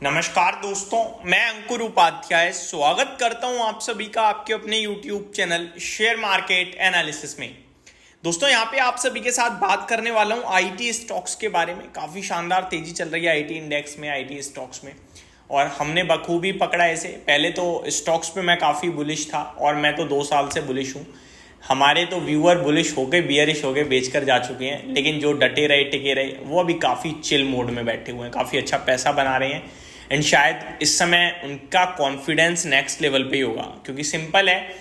नमस्कार दोस्तों, मैं अंकुर उपाध्याय स्वागत करता हूं आप सभी का आपके अपने YouTube channel share market analysis में। दोस्तों यहाँ पे आप सभी के साथ बात करने वाला हूं आईटी स्टॉक्स के बारे में। काफ़ी शानदार तेजी चल रही है आईटी इंडेक्स में, आईटी स्टॉक्स में, और हमने बखूबी पकड़ा ऐसे। पहले तो स्टॉक्स पे मैं काफ़ी बुलिश था और मैं तो 2 साल से बुलिश हूँ। हमारे तो व्यूअर बुलिश हो गए, बियरिश हो गए, बेचकर जा चुके हैं, लेकिन जो डटे रहे टिके रहे वो अभी काफ़ी चिल मोड में बैठे हुए हैं, काफ़ी अच्छा पैसा बना रहे हैं। एंड शायद इस समय उनका कॉन्फिडेंस नेक्स्ट लेवल पे ही होगा, क्योंकि सिंपल है,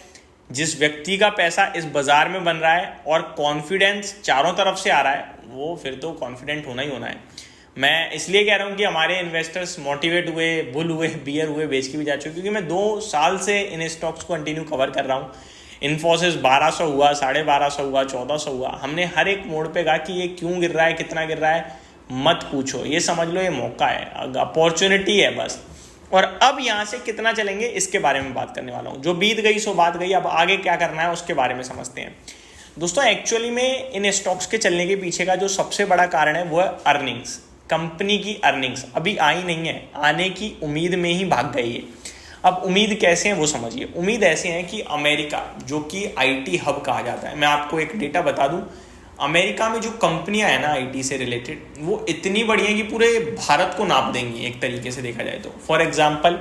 जिस व्यक्ति का पैसा इस बाजार में बन रहा है और कॉन्फिडेंस चारों तरफ से आ रहा है, वो फिर तो कॉन्फिडेंट होना ही होना है। मैं इसलिए कह रहा हूँ कि हमारे इन्वेस्टर्स मोटिवेट हुए, बुल हुए, बियर हुए, बेच के भी जा चुके, क्योंकि मैं 2 साल से इन स्टॉक्स को कंटिन्यू कवर कर रहा हूँ। इन्फोसिस 1200 हुआ, 1250 हुआ, 1400 हुआ। हमने हर एक मोड़ पे कहा कि ये क्यों गिर रहा है, कितना गिर रहा है, मत पूछो, ये समझ लो ये मौका है, अपॉर्चुनिटी है बस। और अब यहाँ से कितना चलेंगे इसके बारे में बात करने वाला हूँ। जो बीत गई सो बात गई, अब आगे क्या करना है उसके बारे में समझते हैं। दोस्तों एक्चुअली में इन स्टॉक्स के चलने के पीछे का जो सबसे बड़ा कारण है वो है अर्निंग्स। कंपनी की अर्निंग्स अभी आई नहीं है, आने की उम्मीद में ही भाग गई है। अब उम्मीद कैसे है वो समझिए। उम्मीद ऐसे है कि अमेरिका, जो कि आईटी हब कहा जाता है, मैं आपको एक डेटा बता दूं, अमेरिका में जो कंपनियां हैं ना आईटी से रिलेटेड, वो इतनी बड़ी हैं कि पूरे भारत को नाप देंगी एक तरीके से देखा जाए तो। फॉर एग्जांपल,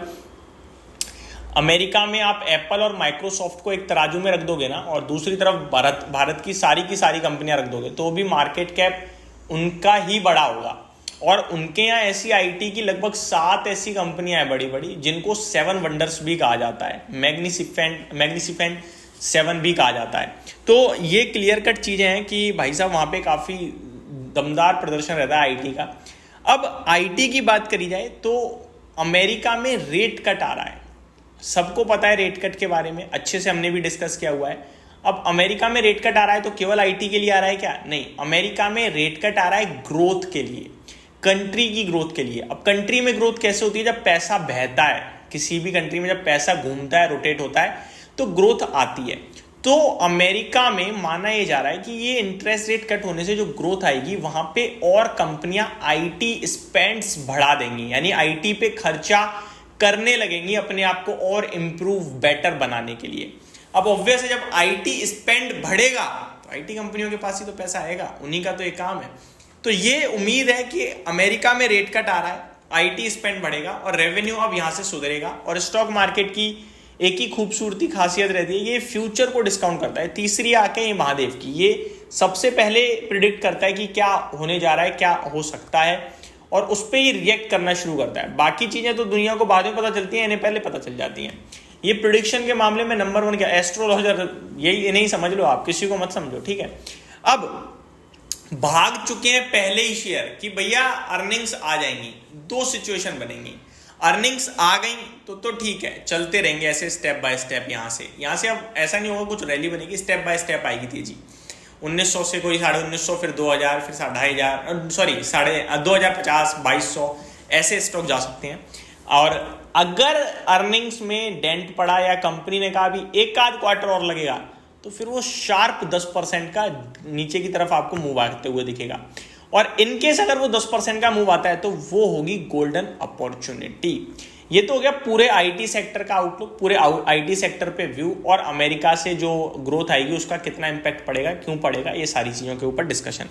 अमेरिका में आप एप्पल और माइक्रोसॉफ्ट को एक तराजू में रख दोगे ना, और दूसरी तरफ भारत की सारी कंपनियां रख दोगे, तो भी मार्केट कैप उनका ही बड़ा होगा। और उनके यहाँ ऐसी आईटी की लगभग 7 ऐसी कंपनियां हैं बड़ी बड़ी, जिनको 7 वंडर्स भी कहा जाता है, मैग्निफिसेंट 7 भी कहा जाता है। तो ये क्लियर कट चीजें हैं कि भाई साहब वहां पे काफी दमदार प्रदर्शन रहता है आईटी का। अब आईटी की बात करी जाए तो अमेरिका में रेट कट आ रहा है, सबको पता है रेट कट के बारे में, अच्छे से हमने भी डिस्कस किया हुआ है। अब अमेरिका में रेट कट आ रहा है तो केवल आईटी के लिए आ रहा है क्या? नहीं, अमेरिका में रेट कट आ रहा है ग्रोथ के लिए, कंट्री की ग्रोथ के लिए। अब कंट्री में ग्रोथ कैसे होती है? जब पैसा बहता है, किसी भी कंट्री में जब पैसा घूमता है, रोटेट होता है, तो ग्रोथ आती है। तो अमेरिका में माना यह जा रहा है कि ये इंटरेस्ट रेट कट होने से जो ग्रोथ आएगी, वहां पे और कंपनियां आईटी स्पेंड्स बढ़ा देंगी, यानी आईटी पे खर्चा करने लगेंगी अपने आप को और इंप्रूव बेटर बनाने के लिए। अब ऑब्वियस है, जब आईटी स्पेंड बढ़ेगा तो आईटी कंपनियों के पास ही तो पैसा आएगा, उन्हीं का तो ये काम है। तो ये उम्मीद है कि अमेरिका में रेट कट आ रहा है, आईटी स्पेंड बढ़ेगा और रेवेन्यू अब यहां से सुधरेगा। और स्टॉक मार्केट की एक ही खूबसूरती खासियत रहती है, ये फ्यूचर को डिस्काउंट करता है। तीसरी आंखें ये महादेव की, ये सबसे पहले प्रिडिक्ट करता है कि क्या होने जा रहा है, क्या हो सकता है, और उस पर ही रिएक्ट करना शुरू करता है। बाकी चीजें तो दुनिया को बाद में पता चलती हैं, इन्हें पहले पता चल जाती हैं। ये प्रिडिक्शन के मामले में नंबर 1 क्या, एस्ट्रोलॉजर, यही इन्हें ही समझ लो आप, किसी को मत समझो, ठीक है। अब भाग चुके हैं पहले ही शेयर कि भैया अर्निंग्स आ जाएंगी। 2 सिचुएशन बनेंगी, अर्निंग्स आ गई तो ठीक है, चलते रहेंगे ऐसे स्टेप बाय स्टेप। यहां से अब ऐसा नहीं होगा कुछ रैली बनेगी, स्टेप बाय स्टेप आएगी तेजी। 1900 से कोई 1950, फिर 2000, फिर 2500, सॉरी 2050, 2200, ऐसे स्टॉक जा सकते हैं। और अगर अर्निंग्स में डेंट पड़ा या कंपनी ने कहा अभी एक आध क्वार्टर और लगेगा, तो फिर वो शार्प 10% का नीचे की तरफ आपको मूव आते हुए दिखेगा। और इनकेस अगर वो 10% का मूव आता है तो वो होगी गोल्डन अपॉर्चुनिटी। ये तो हो गया पूरे आईटी सेक्टर का आउटलुक, पूरे आईटी सेक्टर पे व्यू, और अमेरिका से जो ग्रोथ आएगी उसका कितना इंपैक्ट पड़ेगा, क्यों पड़ेगा, ये सारी चीजों के ऊपर डिस्कशन।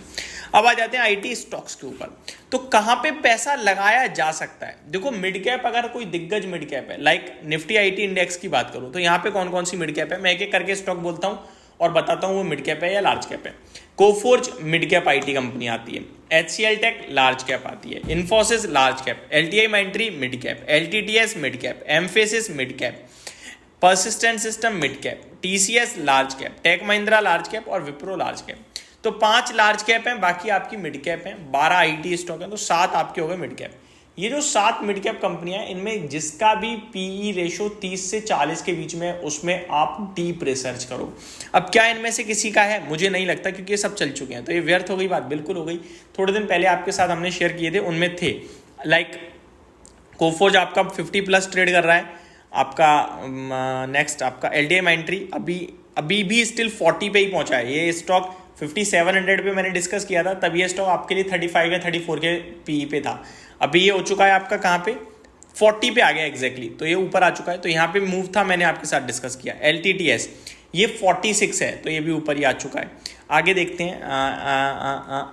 अब आ जाते हैं आईटी स्टॉक्स के ऊपर। तो कहां पे पैसा लगाया जा सकता है? देखो, मिड कैप, अगर कोई दिग्गज मिड कैप है, लाइक निफ्टी आईटी इंडेक्स की बात करूं तो यहाँ पे कौन कौन सी मिड कैप है, मैं एक एक करके स्टॉक बोलता हूं और बताता हूं वो मिड कैप है या लार्ज कैप है। Coforge mid cap IT company आती है, एचसीएल टेक लार्ज कैप आती है, Infosys large cap, LTI Mindtree mid cap, LTTS mid cap, Mphasis mid cap, persistent system mid cap, TCS large cap, tech Mahindra large cap और Wipro large cap. तो 5 large cap हैं, बाकी आपकी mid cap हैं। 12 IT stock हैं, तो 7 आपके हो गए मिड कैप। ये जो 7 मिड कैप कंपनियां हैं, इनमें जिसका भी पीई रेशो 30 से 40 के बीच में, उसमें आप डीप रिसर्च करो। अब क्या इनमें से किसी का है? मुझे नहीं लगता, क्योंकि ये सब चल चुके हैं। तो ये व्यर्थ हो गई बात, बिल्कुल हो गई। थोड़े दिन पहले आपके साथ हमने शेयर किए थे, उनमें थे लाइक कोफोर्ज आपका 50+ ट्रेड कर रहा है, आपका नेक्स्ट आपका एलटीआई माइंट्री अभी भी स्टिल 40 पे ही पहुंचा है। ये स्टॉक 5700 पे मैंने डिस्कस किया था, तब ये स्टॉक आपके लिए 35 या 34 के पीई पे था। अभी ये हो चुका है आपका कहाँ पे, 40 पे आ गया एग्जैक्टली, तो ये ऊपर आ चुका है। तो यहाँ पे मूव था, मैंने आपके साथ डिस्कस किया। LTTS ये 46 है, तो ये भी ऊपर ही आ चुका है। आगे देखते हैं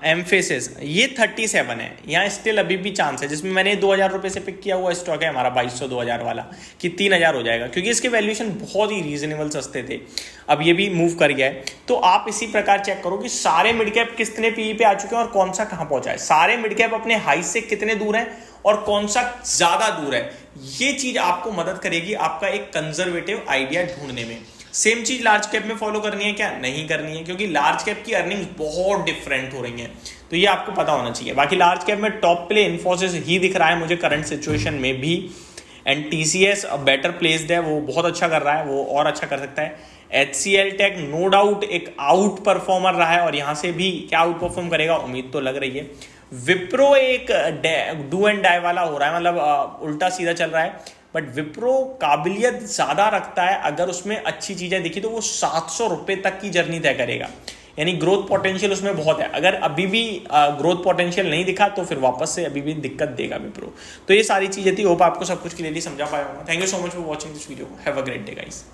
एम्फेसिस, ये 37 है, यहाँ स्टिल अभी भी चांस है, जिसमें मैंने 2000 रुपये से पिक किया हुआ स्टॉक है हमारा 2200 2000 वाला, कि 3000 हो जाएगा, क्योंकि इसके वैल्यूएशन बहुत ही रीजनेबल सस्ते थे। अब ये भी मूव कर गया है। तो आप इसी प्रकार चेक करो कि सारे मिड कैप कितने पीई पे आ चुके हैं और कौन सा कहाँ पहुंचा है, सारे मिड कैप अपने हाई से कितने दूर है और कौन सा ज्यादा दूर है। ये चीज आपको मदद करेगी आपका एक कंजर्वेटिव आइडिया ढूंढने में। सेम चीज लार्ज कैप में फॉलो करनी है क्या? नहीं करनी है, क्योंकि लार्ज कैप की अर्निंग्स बहुत डिफरेंट हो रही हैं, तो ये आपको पता होना चाहिए। बाकी लार्ज कैप में टॉप प्ले इन्फोसिस ही दिख रहा है मुझे करंट सिचुएशन में भी, एंड TCS बेटर प्लेस्ड है, वो बहुत अच्छा कर रहा है, वो और अच्छा कर सकता है। HCL टेक नो डाउट एक आउट परफॉर्मर रहा है, और यहां से भी क्या आउट परफॉर्म करेगा उम्मीद तो लग रही है। विप्रो एक डू एंड डाई वाला हो रहा है, मतलब उल्टा सीधा चल रहा है, बट विप्रो काबिलियत ज्यादा रखता है, अगर उसमें अच्छी चीजें दिखी तो वो 700 रुपए तक की जर्नी तय करेगा, यानी ग्रोथ पोटेंशियल उसमें बहुत है। अगर अभी भी ग्रोथ पोटेंशियल नहीं दिखा तो फिर वापस से अभी भी दिक्कत देगा विप्रो। तो ये सारी चीजें थी, होप आपको सब कुछ क्लियरली समझा पाया होगा। Thank you so much for watching this video, have a great day guys.